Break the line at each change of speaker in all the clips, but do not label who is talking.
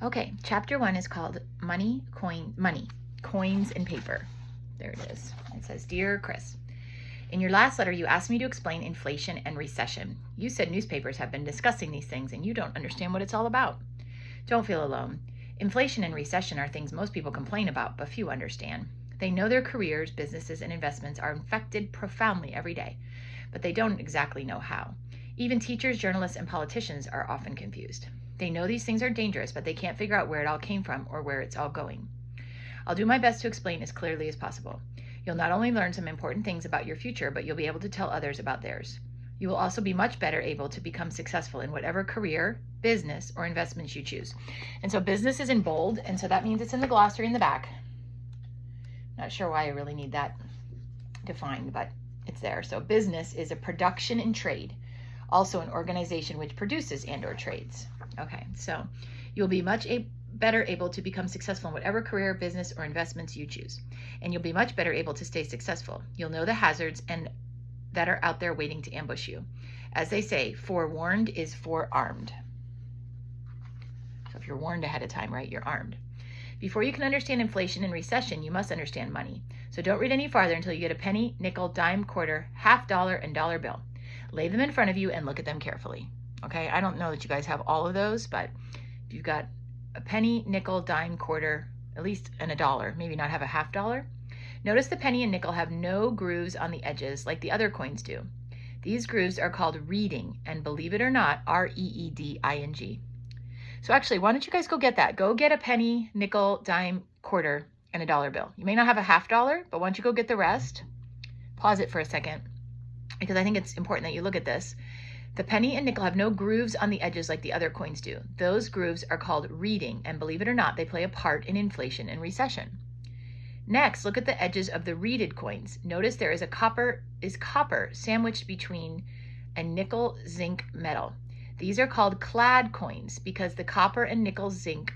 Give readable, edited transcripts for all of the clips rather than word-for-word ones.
Okay, chapter 1 is called Money, Coins and Paper. There it is. It says, Dear Chris, in your last letter, you asked me to explain inflation and recession. You said newspapers have been discussing these things and you don't understand what it's all about. Don't feel alone. Inflation and recession are things most people complain about, but few understand. They know their careers, businesses, and investments are affected profoundly every day, but they don't exactly know how. Even teachers, journalists, and politicians are often confused. They know these things are dangerous, but they can't figure out where it all came from or where it's all going. I'll do my best to explain as clearly as possible. You'll not only learn some important things about your future, but you'll be able to tell others about theirs. You will also be much better able to become successful in whatever career, business, or investments you choose. And so business is in bold, and so that means it's in the glossary in the back. Not sure why I really need that defined, but it's there. So business is a production and trade, also an organization which produces and or trades. Okay, so you'll be much better able to become successful in whatever career, business, or investments you choose. And you'll be much better able to stay successful. You'll know the hazards and that are out there waiting to ambush you. As they say, forewarned is forearmed. So if you're warned ahead of time, right, you're armed. Before you can understand inflation and recession, you must understand money. So don't read any farther until you get a penny, nickel, dime, quarter, half dollar, and dollar bill. Lay them in front of you and look at them carefully. Okay, I don't know that you guys have all of those, but if you've got a penny, nickel, dime, quarter, at least, and a dollar, maybe not have a half dollar. Notice the penny and nickel have no grooves on the edges like the other coins do. These grooves are called reeding, and believe it or not, R-E-E-D-I-N-G. So actually, why don't you guys go get that? Go get a penny, nickel, dime, quarter, and a dollar bill. You may not have a half dollar, but why don't you go get the rest? Pause it for a second, because I think it's important that you look at this. The penny and nickel have no grooves on the edges like the other coins do. Those grooves are called reeding, and believe it or not, they play a part in inflation and recession. Next, look at the edges of the reeded coins. Notice there is copper sandwiched between a nickel zinc metal. These are called clad coins because the copper and nickel zinc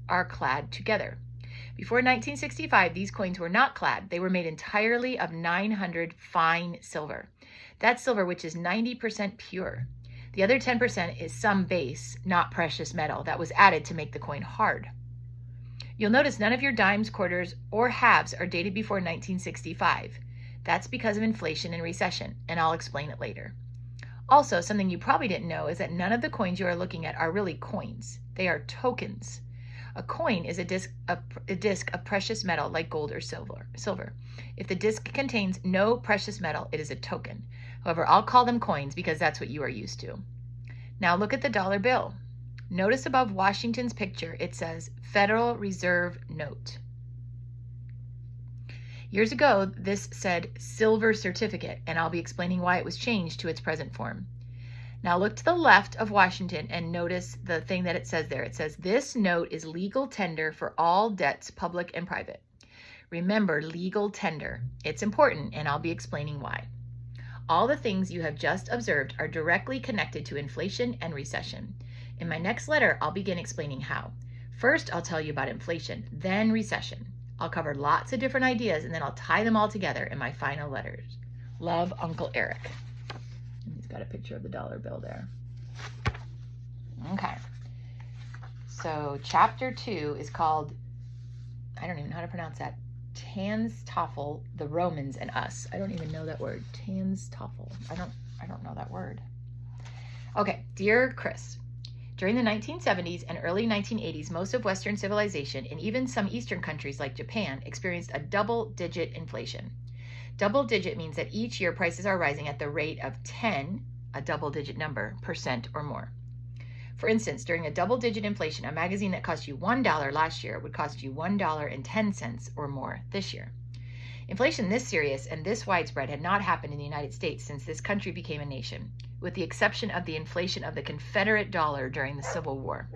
are clad together. Before 1965, these coins were not clad. They were made entirely of 900 fine silver. That's silver which is 90% pure. The other 10% is some base, not precious metal, that was added to make the coin hard. You'll notice none of your dimes, quarters, or halves are dated before 1965. That's because of inflation and recession, and I'll explain it later. Also, something you probably didn't know is that none of the coins you are looking at are really coins. They are tokens. A coin is a disc of precious metal like gold or silver. If the disc contains no precious metal, it is a token. However, I'll call them coins because that's what you are used to. Now look at the dollar bill. Notice above Washington's picture, it says Federal Reserve Note. Years ago, this said silver certificate, and I'll be explaining why it was changed to its present form. Now look to the left of Washington and notice the thing that it says there. It says, this note is legal tender for all debts, public and private. Remember, legal tender. It's important, and I'll be explaining why. All the things you have just observed are directly connected to inflation and recession. In my next letter, I'll begin explaining how. First, I'll tell you about inflation, then recession. I'll cover lots of different ideas, and then I'll tie them all together in my final letters. Love, Uncle Eric. And he's got a picture of the dollar bill there. Okay. So chapter 2 is called, I don't even know how to pronounce that, Tanstoffel, the Romans and Us. I don't even know that word. Tanstoffel. I don't know that word. Okay, dear Chris. During the 1970s and early 1980s, most of Western civilization and even some Eastern countries like Japan experienced a double-digit inflation. Double-digit means that each year prices are rising at the rate of 10, a double-digit number, % or more. For instance, during a double-digit inflation, a magazine that cost you $1 last year would cost you $1.10 or more this year. Inflation this serious and this widespread had not happened in the United States since this country became a nation, with the exception of the inflation of the Confederate dollar during the Civil War.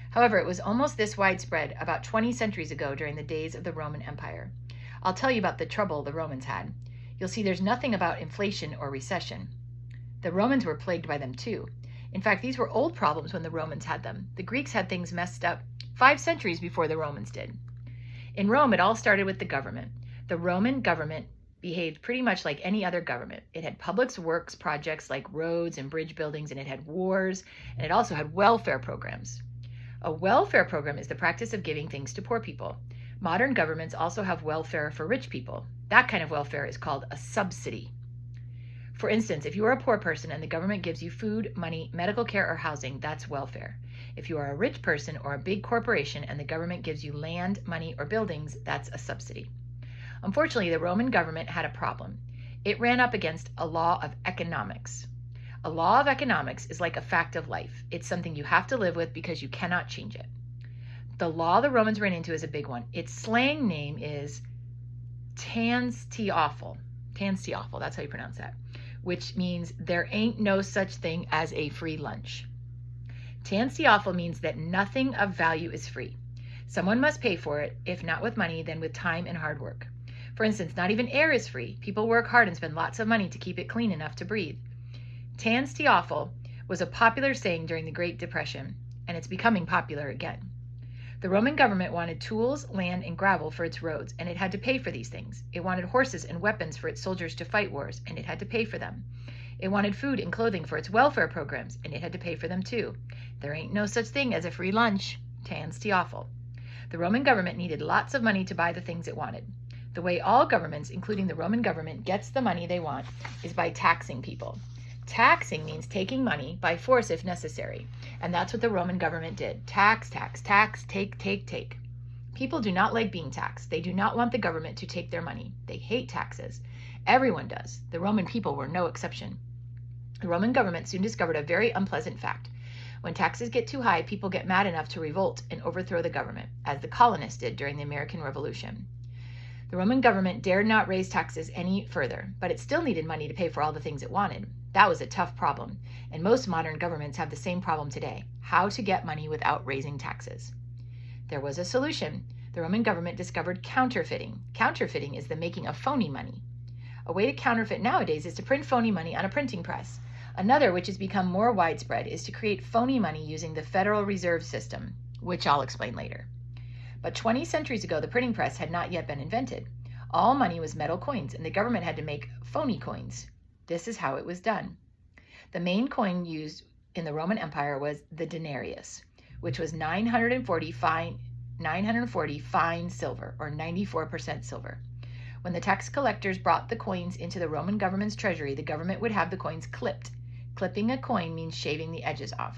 However, it was almost this widespread about 20 centuries ago during the days of the Roman Empire. I'll tell you about the trouble the Romans had. You'll see there's nothing about inflation or recession. The Romans were plagued by them too. In fact, these were old problems when the Romans had them. The Greeks had things messed up 5 centuries before the Romans did. In Rome, it all started with the government. The Roman government behaved pretty much like any other government. It had public works projects like roads and bridge buildings, and it had wars, and it also had welfare programs. A welfare program is the practice of giving things to poor people. Modern governments also have welfare for rich people. That kind of welfare is called a subsidy. For instance, if you are a poor person and the government gives you food, money, medical care, or housing, that's welfare. If you are a rich person or a big corporation and the government gives you land, money, or buildings, that's a subsidy. Unfortunately, the Roman government had a problem. It ran up against a law of economics. A law of economics is like a fact of life. It's something you have to live with because you cannot change it. The law the Romans ran into is a big one. Its slang name is tanstiaphel. Tanstiaphel, that's how you pronounce that, which means there ain't no such thing as a free lunch. Tanstiaphel means that nothing of value is free. Someone must pay for it, if not with money, then with time and hard work. For instance, not even air is free. People work hard and spend lots of money to keep it clean enough to breathe. Tanstiaphel was a popular saying during the Great Depression, and it's becoming popular again. The Roman government wanted tools, land, and gravel for its roads, and it had to pay for these things. It wanted horses and weapons for its soldiers to fight wars, and it had to pay for them. It wanted food and clothing for its welfare programs, and it had to pay for them too. There ain't no such thing as a free lunch. Tanstiaphel. The Roman government needed lots of money to buy the things it wanted. The way all governments, including the Roman government, gets the money they want is by taxing people. Taxing means taking money by force if necessary, and that's what the Roman government did. Tax, tax, tax, take, take, take. People do not like being taxed. They do not want the government to take their money. They hate taxes. Everyone does. The Roman people were no exception. The Roman government soon discovered a very unpleasant fact. When taxes get too high, people get mad enough to revolt and overthrow the government, as the colonists did during the American Revolution. The Roman government dared not raise taxes any further, but it still needed money to pay for all the things it wanted. That was a tough problem, and most modern governments have the same problem today: how to get money without raising taxes. There was a solution. The Roman government discovered counterfeiting. Counterfeiting is the making of phony money. A way to counterfeit nowadays is to print phony money on a printing press. Another, which has become more widespread, is to create phony money using the Federal Reserve System, which I'll explain later. But 20 centuries ago, the printing press had not yet been invented. All money was metal coins, and the government had to make phony coins. This is how it was done. The main coin used in the Roman Empire was the denarius, which was 940 fine silver, or 94% silver. When the tax collectors brought the coins into the Roman government's treasury, the government would have the coins clipped. Clipping a coin means shaving the edges off.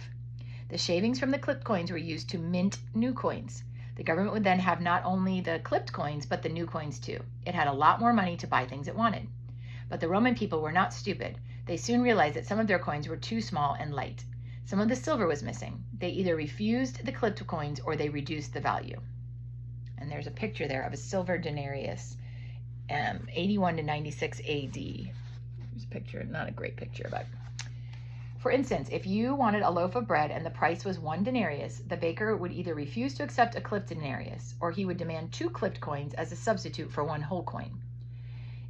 The shavings from the clipped coins were used to mint new coins. The government would then have not only the clipped coins, but the new coins too. It had a lot more money to buy things it wanted. But the Roman people were not stupid. They soon realized that some of their coins were too small and light. Some of the silver was missing. They either refused the clipped coins or they reduced the value. And there's a picture there of a silver denarius, 81 to 96 AD. There's a picture, not a great picture, but for instance, if you wanted a loaf of bread and the price was 1 denarius, the baker would either refuse to accept a clipped denarius, or he would demand 2 clipped coins as a substitute for 1 whole coin.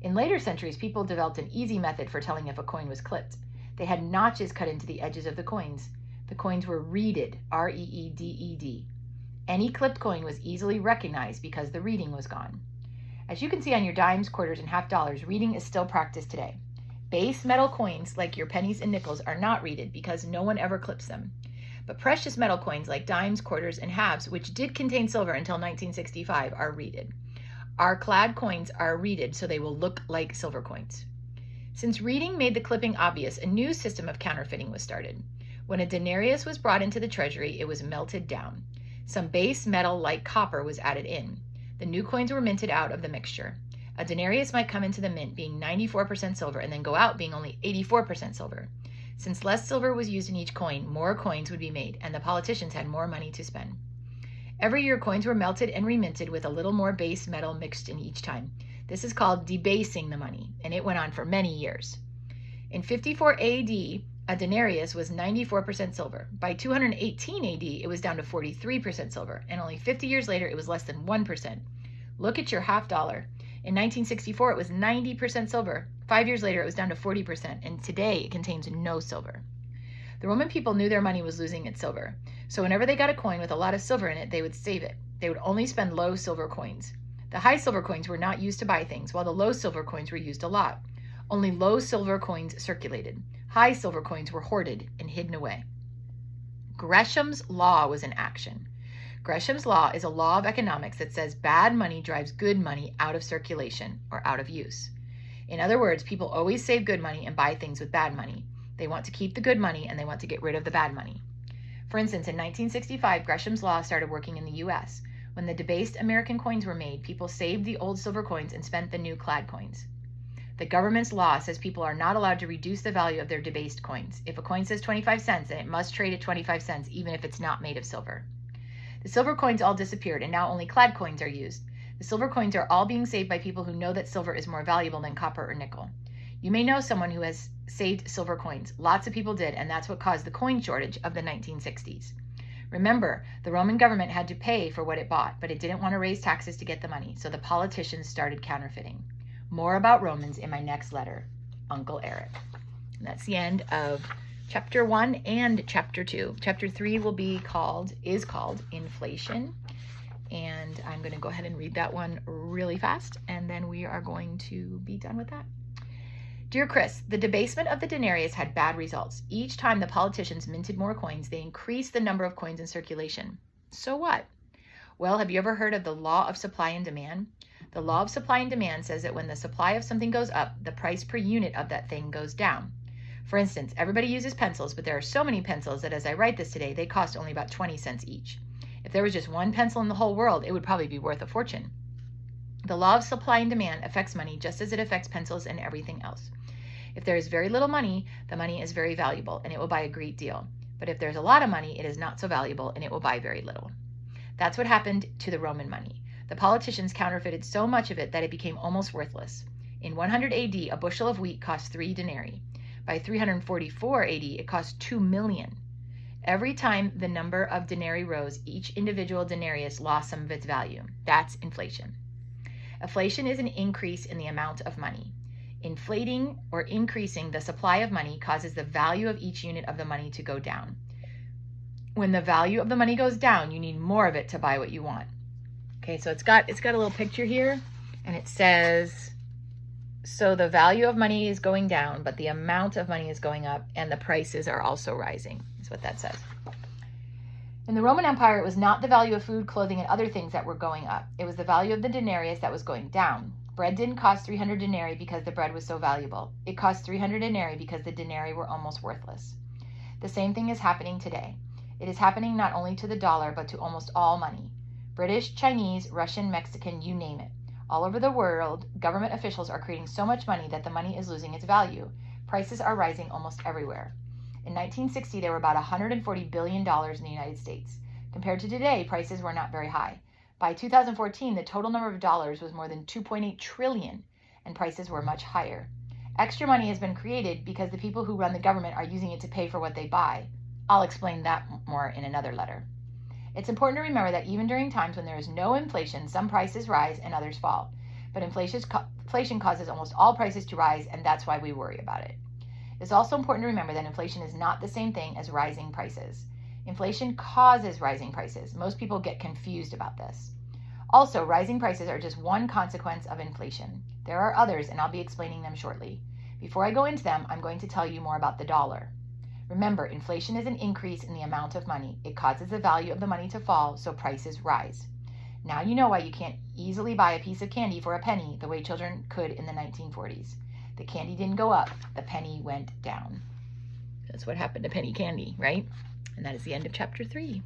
In later centuries, people developed an easy method for telling if a coin was clipped. They had notches cut into the edges of the coins. The coins were reeded, R-E-E-D-E-D. Any clipped coin was easily recognized because the reeding was gone. As you can see on your dimes, quarters, and half dollars, reeding is still practiced today. Base metal coins, like your pennies and nickels, are not reeded because no one ever clips them. But precious metal coins, like dimes, quarters, and halves, which did contain silver until 1965, are reeded. Our clad coins are reeded so they will look like silver coins. Since reeding made the clipping obvious, a new system of counterfeiting was started. When a denarius was brought into the treasury, it was melted down. Some base metal, like copper, was added in. The new coins were minted out of the mixture. A denarius might come into the mint being 94% silver and then go out being only 84% silver. Since less silver was used in each coin, more coins would be made, and the politicians had more money to spend. Every year, coins were melted and reminted with a little more base metal mixed in each time. This is called debasing the money, and it went on for many years. In 54 AD, a denarius was 94% silver. By 218 AD, it was down to 43% silver, and only 50 years later, it was less than 1%. Look at your half dollar. In 1964, it was 90% silver. 5 years later, it was down to 40%, and today it contains no silver. The Roman people knew their money was losing its silver, so whenever they got a coin with a lot of silver in it, they would save it. They would only spend low silver coins. The high silver coins were not used to buy things, while the low silver coins were used a lot. Only low silver coins circulated. High silver coins were hoarded and hidden away. Gresham's law was in action. Gresham's law is a law of economics that says bad money drives good money out of circulation or out of use. In other words, people always save good money and buy things with bad money. They want to keep the good money and they want to get rid of the bad money. For instance, in 1965, Gresham's law started working in the U.S. When the debased American coins were made, people saved the old silver coins and spent the new clad coins. The government's law says people are not allowed to reduce the value of their debased coins. If a coin says 25 cents, then it must trade at 25 cents, even if it's not made of silver. The silver coins all disappeared, and now only clad coins are used. The silver coins are all being saved by people who know that silver is more valuable than copper or nickel. You may know someone who has saved silver coins. Lots of people did, and that's what caused the coin shortage of the 1960s. Remember, the Roman government had to pay for what it bought, but it didn't want to raise taxes to get the money, so the politicians started counterfeiting. More about Romans in my next letter, Uncle Eric. And that's the end of Chapter 1 and Chapter 2. Chapter 3 is called Inflation. And I'm going to go ahead and read that one really fast, and then we are going to be done with that. Dear Chris, the debasement of the denarius had bad results. Each time the politicians minted more coins, they increased the number of coins in circulation. So what? Well, have you ever heard of the law of supply and demand? The law of supply and demand says that when the supply of something goes up, the price per unit of that thing goes down. For instance, everybody uses pencils, but there are so many pencils that as I write this today, they cost only about 20 cents each. If there was just one pencil in the whole world, it would probably be worth a fortune. The law of supply and demand affects money just as it affects pencils and everything else. If there is very little money, the money is very valuable and it will buy a great deal. But if there's a lot of money, it is not so valuable and it will buy very little. That's what happened to the Roman money. The politicians counterfeited so much of it that it became almost worthless. In 100 AD, a bushel of wheat cost 3 denarii. By 344 AD, it cost 2 million. Every time the number of denarii rose, each individual denarius lost some of its value. That's inflation. Inflation is an increase in the amount of money. Inflating or increasing the supply of money causes the value of each unit of the money to go down. When the value of the money goes down, you need more of it to buy what you want. Okay, so it's got a little picture here, and it says, so the value of money is going down, but the amount of money is going up, and the prices are also rising, is what that says. In the Roman Empire, it was not the value of food, clothing, and other things that were going up. It was the value of the denarius that was going down. Bread didn't cost 300 denarii because the bread was so valuable. It cost 300 denarii because the denarii were almost worthless. The same thing is happening today. It is happening not only to the dollar, but to almost all money. British, Chinese, Russian, Mexican, you name it. All over the world, government officials are creating so much money that the money is losing its value. Prices are rising almost everywhere. In 1960, there were about $140 billion in the United States. Compared to today, prices were not very high. By 2014, the total number of dollars was more than 2.8 trillion, and prices were much higher. Extra money has been created because the people who run the government are using it to pay for what they buy. I'll explain that more in another letter. It's important to remember that even during times when there is no inflation, some prices rise and others fall. But inflation causes almost all prices to rise, and that's why we worry about it. It's also important to remember that inflation is not the same thing as rising prices. Inflation causes rising prices. Most people get confused about this. Also, rising prices are just one consequence of inflation. There are others, and I'll be explaining them shortly. Before I go into them, I'm going to tell you more about the dollar. Remember, inflation is an increase in the amount of money. It causes the value of the money to fall, so prices rise. Now you know why you can't easily buy a piece of candy for a penny the way children could in the 1940s. The candy didn't go up, the penny went down. That's what happened to penny candy, right? And that is the end of chapter 3.